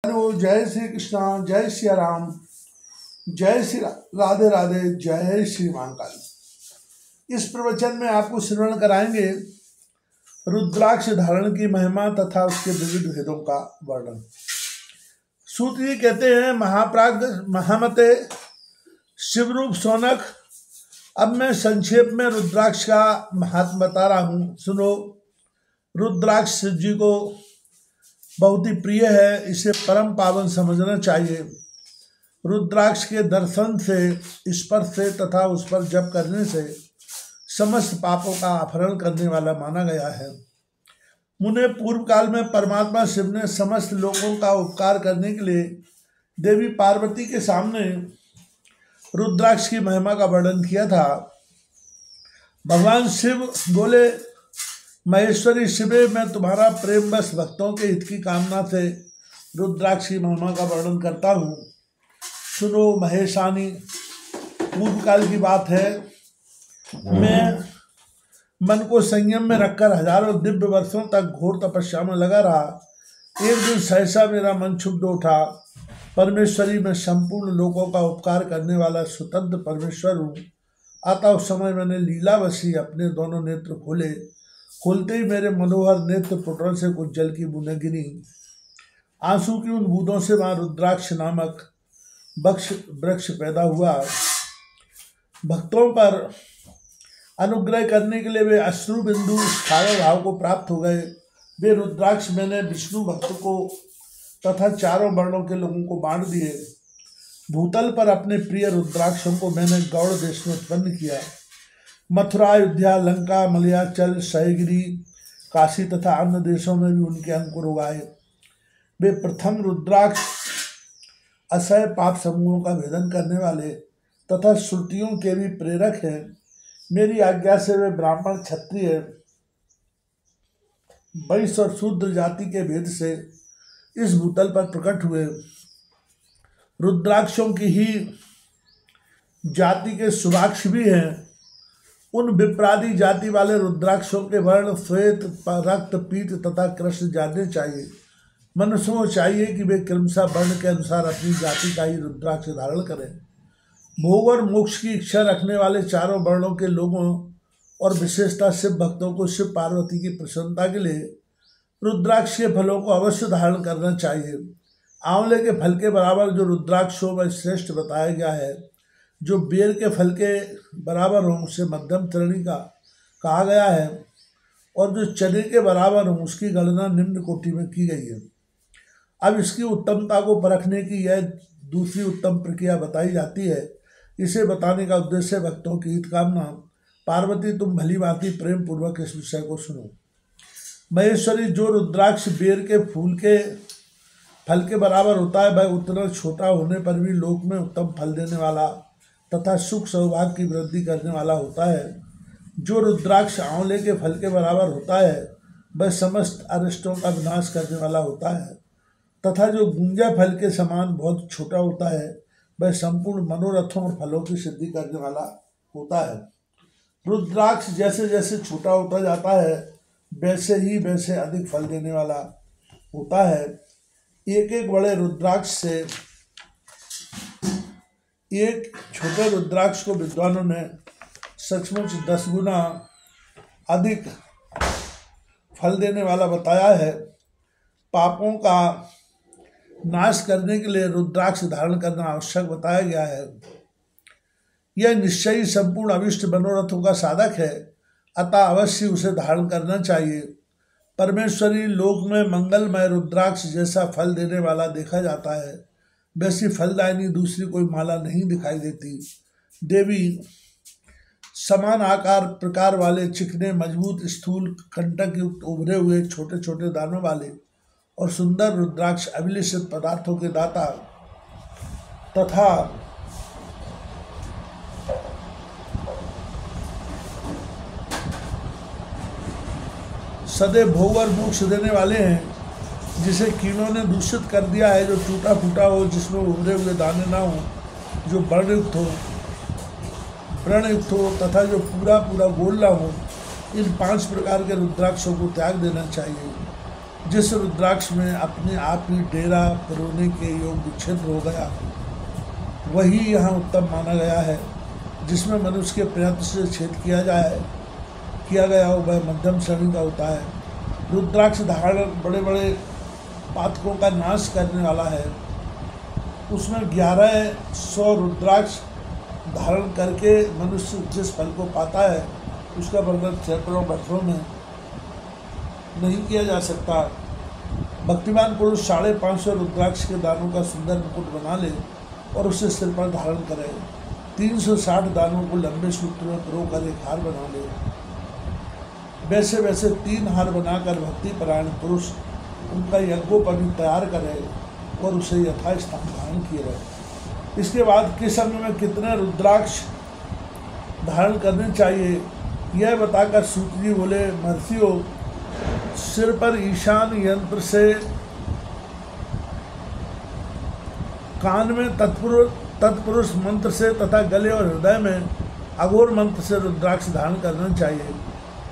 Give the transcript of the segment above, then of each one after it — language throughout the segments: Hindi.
हेलो, जय श्री कृष्णा, जय श्री राम, जय श्री राधे राधे, जय श्री महाकाल। इस प्रवचन में आपको श्रवण कराएंगे रुद्राक्ष धारण की महिमा तथा उसके विविध भेदों का वर्णन। सूत जी कहते हैं, महाप्राग महामते शिवरूप सोनक। अब मैं संक्षेप में रुद्राक्ष का महात्म बता रहा हूँ, सुनो। रुद्राक्ष शिव जी को बहुत ही प्रिय है, इसे परम पावन समझना चाहिए। रुद्राक्ष के दर्शन से, स्पर्श से तथा उस पर जप करने से समस्त पापों का अपहरण करने वाला माना गया है। मुने पूर्व काल में परमात्मा शिव ने समस्त लोगों का उपकार करने के लिए देवी पार्वती के सामने रुद्राक्ष की महिमा का वर्णन किया था। भगवान शिव बोले, महेश्वरी शिवे, मैं तुम्हारा प्रेम बस भक्तों के हित की कामना से रुद्राक्ष की महिमा का वर्णन करता हूँ। सुनो महेशानी। पूर्व काल की बात है। मैं मन को संयम में रखकर हजारों दिव्य वर्षों तक घोर तपस्या में लगा रहा। एक दिन सहसा मेरा मन क्षुब्ध उठा। परमेश्वरी, मैं संपूर्ण लोगों का उपकार करने वाला स्वतंत्र परमेश्वर हूँ। अतः उस समय मैंने लीलावशी अपने दोनों नेत्र खोले। खोलते ही मेरे मनोहर नेत्र पुटों से कुछ जल की बूंदें गिरी। आंसू की उन बूंदों से वहां रुद्राक्ष नामक वृक्ष पैदा हुआ। भक्तों पर अनुग्रह करने के लिए वे अश्रु बिंदु स्थावर भाव को प्राप्त हो गए। वे रुद्राक्ष मैंने विष्णु भक्त को तथा चारों वर्णों के लोगों को बांट दिए। भूतल पर अपने प्रिय रुद्राक्षों को मैंने गौड़ देश में उत्पन्न किया। मथुरा, अयोध्या, लंका, मलयाचल, सह्यगिरी, काशी तथा अन्य देशों में भी उनके अंकुर उगाए। वे प्रथम रुद्राक्ष असह्य पाप समूहों का भेदन करने वाले तथा श्रुतियों के भी प्रेरक हैं। मेरी आज्ञा से वे ब्राह्मण, क्षत्रिय, वैश्य और शूद्र जाति के भेद से इस भूतल पर प्रकट हुए। रुद्राक्षों की ही जाति के सुराक्ष भी हैं। उन विप्रादि जाति वाले रुद्राक्षों के वर्ण श्वेत, रक्त, पीत तथा कृष्ण जानने चाहिए। मनुष्यों को चाहिए कि वे क्रमशः वर्ण के अनुसार अपनी जाति का ही रुद्राक्ष धारण करें। भोग और मोक्ष की इच्छा रखने वाले चारों वर्णों के लोगों और विशेषतः शिव भक्तों को शिव पार्वती की प्रसन्नता के लिए रुद्राक्ष के फलों को अवश्य धारण करना चाहिए। आंवले के फल के बराबर जो रुद्राक्षों में श्रेष्ठ बताया गया है, जो बेर के फल के बराबर हो उसे मध्यम श्रेणी का कहा गया है, और जो चने के बराबर हो उसकी गणना निम्न कोटि में की गई है। अब इसकी उत्तमता को परखने की यह दूसरी उत्तम प्रक्रिया बताई जाती है। इसे बताने का उद्देश्य भक्तों की हित कामना। पार्वती, तुम भली भांति प्रेम पूर्वक इस विषय को सुनो। महेश्वरी, जो रुद्राक्ष बेर के फूल के फल के बराबर होता है, वह उतना छोटा होने पर भी लोक में उत्तम फल देने वाला तथा सुख सौभाग्य की वृद्धि करने वाला होता है। जो रुद्राक्ष आंवले के फल के बराबर होता है, वह समस्त अरिष्टों का विनाश करने वाला होता है, तथा जो गुंजा फल के समान बहुत छोटा होता है, वह संपूर्ण मनोरथों और फलों की सिद्धि करने वाला होता है। रुद्राक्ष जैसे जैसे छोटा होता जाता है, वैसे ही वैसे अधिक फल देने वाला होता है। एक एक बड़े रुद्राक्ष से, एक छोटे रुद्राक्ष को विद्वानों ने सचमुच 10 गुना अधिक फल देने वाला बताया है। पापों का नाश करने के लिए रुद्राक्ष धारण करना आवश्यक बताया गया है। यह निश्चय ही संपूर्ण अभिष्ट मनोरथों का साधक है, अतः अवश्य उसे धारण करना चाहिए। परमेश्वरी लोक में मंगलमय रुद्राक्ष जैसा फल देने वाला देखा जाता है, वैसी फलदायिनी दूसरी कोई माला नहीं दिखाई देती। देवी समान आकार प्रकार वाले, चिकने, मजबूत, स्थूल, कंटक युक्त, उभरे हुए छोटे छोटे दानों वाले और सुंदर रुद्राक्ष अभिलषित पदार्थों के दाता तथा सदैव भोग और मोक्ष देने वाले हैं। जिसे कीड़ों ने दूषित कर दिया है, जो टूटा फूटा हो, जिसमें उभरे हुए दाने ना हो, जो व्रणयुक्त हो तथा जो पूरा पूरा गोल ना हो, इन 5 प्रकार के रुद्राक्षों को त्याग देना चाहिए। जिस रुद्राक्ष में अपने आप ही डेरा पुरोने के योग विच्छेद हो गया, वही यहाँ उत्तम माना गया है। जिसमें मनुष्य के प्रयत्न से छेद किया गया हो वह मध्यम श्रेणी का होता है। रुद्राक्ष धारण बड़े बड़े पातकों का नाश करने वाला है। उसमें 1100 रुद्राक्ष धारण करके मनुष्य जिस फल को पाता है उसका वर्णन सैकड़ों वर्षों में नहीं किया जा सकता। भक्तिमान पुरुष 550 रुद्राक्ष के दानों का सुंदर मुकुट बना ले और उसे सिर पर धारण करे। 360 दानों को लंबे सूत्र में पिरोकर एक हार बना ले। वैसे वैसे 3 हार बनाकर भक्तिपरायण पुरुष उनका यज्ञोपवीत तैयार करे और उसे यथास्थान धारण किए रहे। इसके बाद किस अंग में कितने रुद्राक्ष धारण करने चाहिए यह बताकर सूत जी बोले, महर्षियों, सिर पर ईशान यंत्र से, कान में तत्पुरुष मंत्र से तथा गले और हृदय में अघोर मंत्र से रुद्राक्ष धारण करना चाहिए।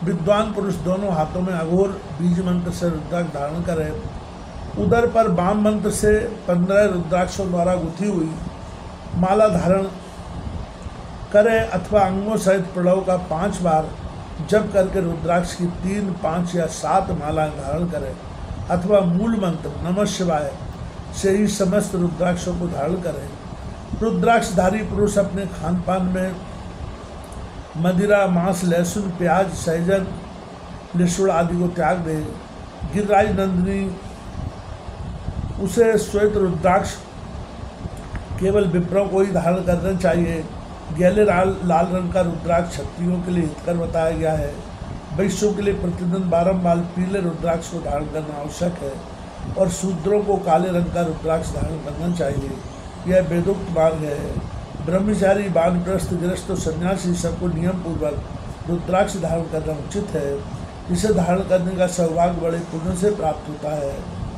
विद्वान पुरुष दोनों हाथों में अघोर बीज मंत्र से रुद्राक्ष धारण करें। उदर पर वाम मंत्र से 15 रुद्राक्षों द्वारा गुथी हुई माला धारण करे अथवा अंगों सहित प्रणव का 5 बार जप करके रुद्राक्ष की 3, 5 या 7 मालाएं धारण करें अथवा मूल मंत्र नमः शिवाय से ही समस्त रुद्राक्षों को धारण करें। रुद्राक्षधारी पुरुष अपने खान पान में मदिरा, मांस, लहसुन, प्याज, सहजन, लहसुन आदि को त्याग दे। गिरिराज नंदिनी उसे श्वेत रुद्राक्ष केवल विप्रों को ही धारण करना चाहिए। गहरे लाल रंग का रुद्राक्ष क्षत्रियों के लिए हितकर बताया गया है। वैश्यों के लिए प्रतिदिन बारंबार पीले रुद्राक्ष को धारण करना आवश्यक है और शूद्रों को काले रंग का रुद्राक्ष धारण करना चाहिए। यह वेदोक्त मार्ग है। ब्रह्मचारी, वानप्रस्थ, गृहस्थ, सन्यासी सबको नियम पूर्वक रुद्राक्ष धारण करना उचित है। इसे धारण करने का सौभाग्य बड़े पुण्य से प्राप्त होता है।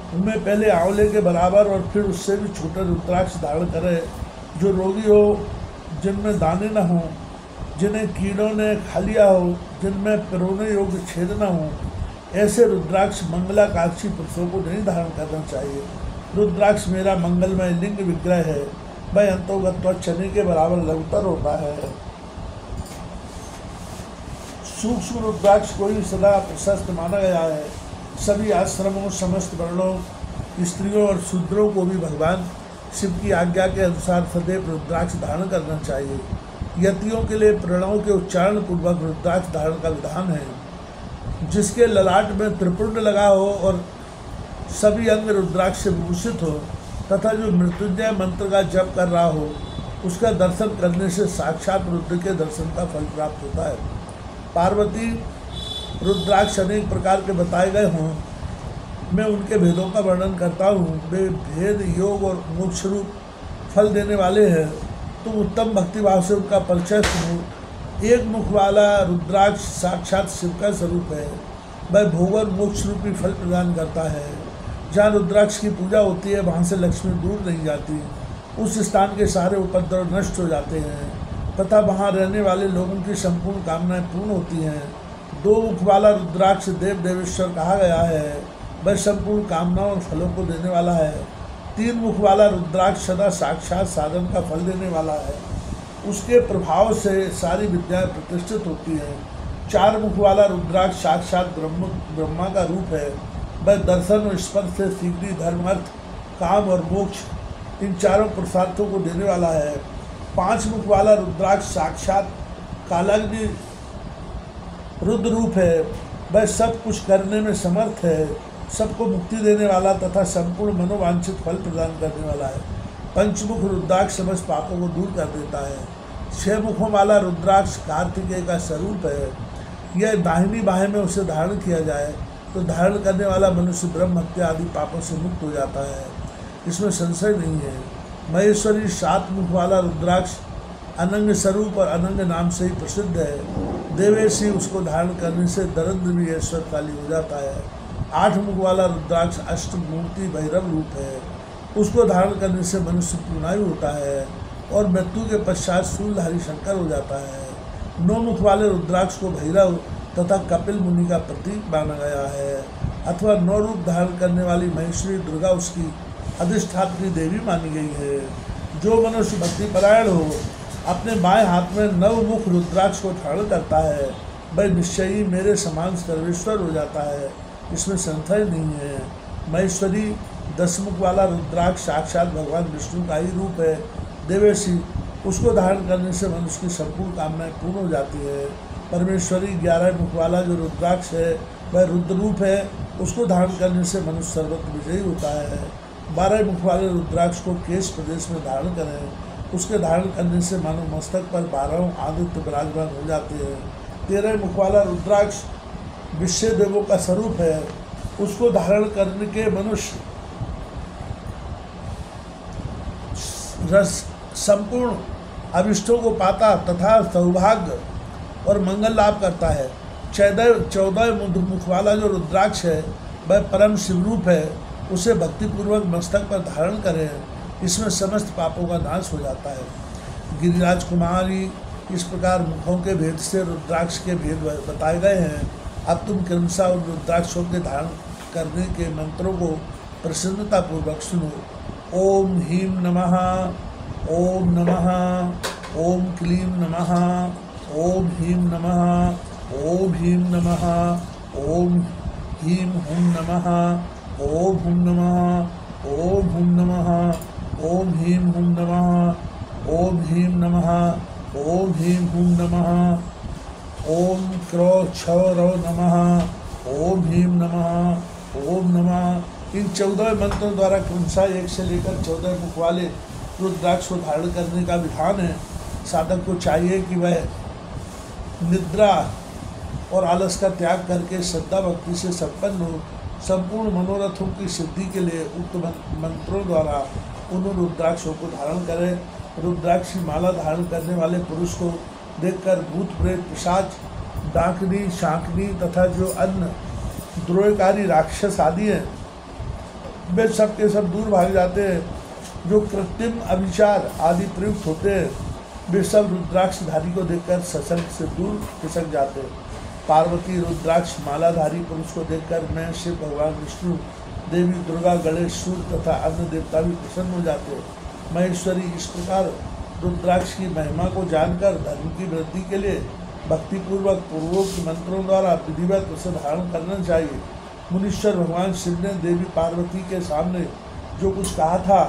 उनमें पहले आंवले के बराबर और फिर उससे भी छोटे रुद्राक्ष धारण करें। जो रोगी हो, जिनमें दाने न हों, जिन्हें कीड़ों ने खा लिया हो, जिनमें पिरोने योग्य छेद न हो, ऐसे रुद्राक्ष मंगलाकांक्षी पुरुषों को नहीं धारण करना चाहिए। रुद्राक्ष मेरा मंगलमय लिंग विग्रह है। वह अंतोगत चने के बराबर लघुतर होता है। सूक्ष्म रुद्राक्ष को ही सदा प्रशस्त माना गया है। सभी आश्रमों, समस्त वर्णों, स्त्रियों और शूद्रों को भी भगवान शिव की आज्ञा के अनुसार सदैव रुद्राक्ष धारण करना चाहिए। यतियों के लिए प्रणव के उच्चारण पूर्वक रुद्राक्ष धारण का विधान है। जिसके ललाट में त्रिपुंड लगा हो और सभी अंग रुद्राक्ष से भूषित हो तथा जो मृत्युंजय मंत्र का जप कर रहा हो, उसका दर्शन करने से साक्षात रुद्र के दर्शन का फल प्राप्त होता है। पार्वती रुद्राक्ष अनेक प्रकार के बताए गए हों, मैं उनके भेदों का वर्णन करता हूँ। वे भेद, योग और मोक्ष रूप फल देने वाले हैं। तुम उत्तम भक्तिभाव से उनका परिचय सुनो। एक मुख वाला रुद्राक्ष साक्षात शिव का स्वरूप है। वह भोग और मोक्ष रूपी फल प्रदान करता है। जहाँ रुद्राक्ष की पूजा होती है वहाँ से लक्ष्मी दूर नहीं जाती। उस स्थान के सारे उपद्रव नष्ट हो जाते हैं तथा वहाँ रहने वाले लोगों की संपूर्ण कामनाएं पूर्ण होती हैं। 2 मुख वाला रुद्राक्ष देव देवेश्वर कहा गया है। वह संपूर्ण कामनाओं और फलों को देने वाला है। 3 मुख वाला रुद्राक्ष सदा साक्षात साधन का फल देने वाला है। उसके प्रभाव से सारी विद्याएं प्रतिष्ठित होती हैं। 4 मुख वाला रुद्राक्ष साक्षात ब्रह्मा का रूप है। वह दर्शन और स्पर्श से शीघ्र धर्म, अर्थ, काम और मोक्ष इन चारों पुरुषार्थों को देने वाला है। 5 मुख वाला रुद्राक्ष साक्षात कालाग्नि रुद्र रूप है। वह सब कुछ करने में समर्थ है, सबको मुक्ति देने वाला तथा संपूर्ण मनोवांछित फल प्रदान करने वाला है। 5 मुख रुद्राक्ष समस्त पापों को दूर कर देता है। 6 मुखों वाला रुद्राक्ष कार्तिकेय का स्वरूप है। यह दाहिनी बाहें में उसे धारण किया जाए तो धारण करने वाला मनुष्य ब्रह्म हत्या आदि पापों से मुक्त हो जाता है, इसमें संशय नहीं है। महेश्वरी 7 मुख वाला रुद्राक्ष अनंग स्वरूप और अनंग नाम से ही प्रसिद्ध है। देवेशी उसको धारण करने से दरिद्र भी ऐश्वर्यशाली हो जाता है। 8 मुख वाला रुद्राक्ष अष्टमूर्ति भैरव रूप है। उसको धारण करने से मनुष्य पूर्णायु होता है और मृत्यु के पश्चात शूलधारी शंकर हो जाता है। 9 मुख वाले रुद्राक्ष को भैरव तथा कपिल मुनि का प्रतीक माना गया है। अथवा 9 रूप धारण करने वाली महेश्वरी दुर्गा उसकी अधिष्ठात्री देवी मानी गई है। जो मनुष्य भक्तिपरायण हो अपने बाएं हाथ में 9 मुख रुद्राक्ष को धारण करता है वह निश्चय ही मेरे समान सर्वेश्वर हो जाता है, इसमें संशय नहीं है। महेश्वरी 10 मुख वाला रुद्राक्ष साक्षात भगवान विष्णु का ही रूप है। देवेशी उसको धारण करने से मनुष्य की संपूर्ण कामनाएं पूर्ण हो जाती है। परमेश्वरी 11 मुख वाला जो रुद्राक्ष है वह रुद्र रूप है, उसको धारण करने से मनुष्य सर्वत्र विजयी होता है। 12 मुख वाले रुद्राक्ष को केश प्रदेश में धारण करें, उसके धारण करने से मानो मस्तक पर 12 आदित्य विराजमान हो जाते हैं। 13 मुख वाला रुद्राक्ष विश्व देवों का स्वरूप है, उसको धारण करने के मनुष्य संपूर्ण अभिष्टों को पाता तथा सौभाग्य और मंगल लाभ करता है। 14 मुख वाला जो रुद्राक्ष है वह परम शिवरूप है, उसे भक्तिपूर्वक मस्तक पर धारण करें, इसमें समस्त पापों का नाश हो जाता है। गिरिराज कुमारी इस प्रकार मुखों के भेद से रुद्राक्ष के भेद बताए गए हैं। अब तुम क्रमशः उन रुद्राक्षों के धारण करने के मंत्रों को प्रसन्नतापूर्वक सुनो। ओम ह्रीं नमः, ओम नमः, ओम क्लीं नमः, ओम ह्रीं नमः, ओम ह्रीं नमः, ओम ह्रीं हुं नमः, ओम हुं नमः, ओम हुं नमः, ओम ह्रीं हुं नमः, ओम ह्रीं नमः, ओम ह्रीं हुं नमः, ओम क्रो क्षौ रो नमः, ओम ह्रीं नमः, ओम नमः। इन 14 मंत्रों द्वारा क्रमशः 1 से लेकर 14 मुख वाले रुद्राक्ष को धारण करने का विधान है। साधक को चाहिए कि वह निद्रा और आलस का त्याग करके श्रद्धा भक्ति से संपन्न हो। संपूर्ण मनोरथों की सिद्धि के लिए उक्त मंत्रों द्वारा उन रुद्राक्षों को धारण करें। रुद्राक्ष की माला धारण करने वाले पुरुष को देखकर भूत प्रेत पिशाच डाकनी शाकनी तथा जो अन्य द्रोहकारी राक्षस आदि हैं वे सब के सब दूर भाग जाते हैं। जो कृत्रिम अभिचार आदि प्रयुक्त होते हैं वे सब रुद्राक्षधारी को देखकर सत्संग से दूर खिसक जाते हैं। पार्वती रुद्राक्ष मालाधारी पुरुष को देखकर मैं शिव भगवान विष्णु देवी दुर्गा गणेश सूर्य तथा अन्य देवता भी प्रसन्न हो जाते हैं। महेश्वरी इस प्रकार रुद्राक्ष की महिमा को जानकर धर्म की वृद्धि के लिए भक्तिपूर्वक पूर्वोक्त मंत्रों द्वारा विधिवत उसे धारण करना चाहिए। मुनीश्वर भगवान शिव ने देवी पार्वती के सामने जो कुछ कहा था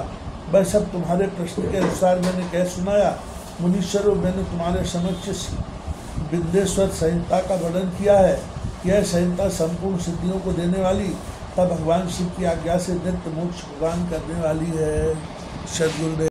वह सब तुम्हारे प्रश्न के अनुसार मैंने कह सुनाया। मुनीश्वरों, मैंने तुम्हारे समक्ष विद्येश्वर संहिता का वर्णन किया है। यह संहिता संपूर्ण सिद्धियों को देने वाली तथा भगवान शिव की आज्ञा से नित्य मोक्ष प्रदान करने वाली है। सद्गुरुदेव।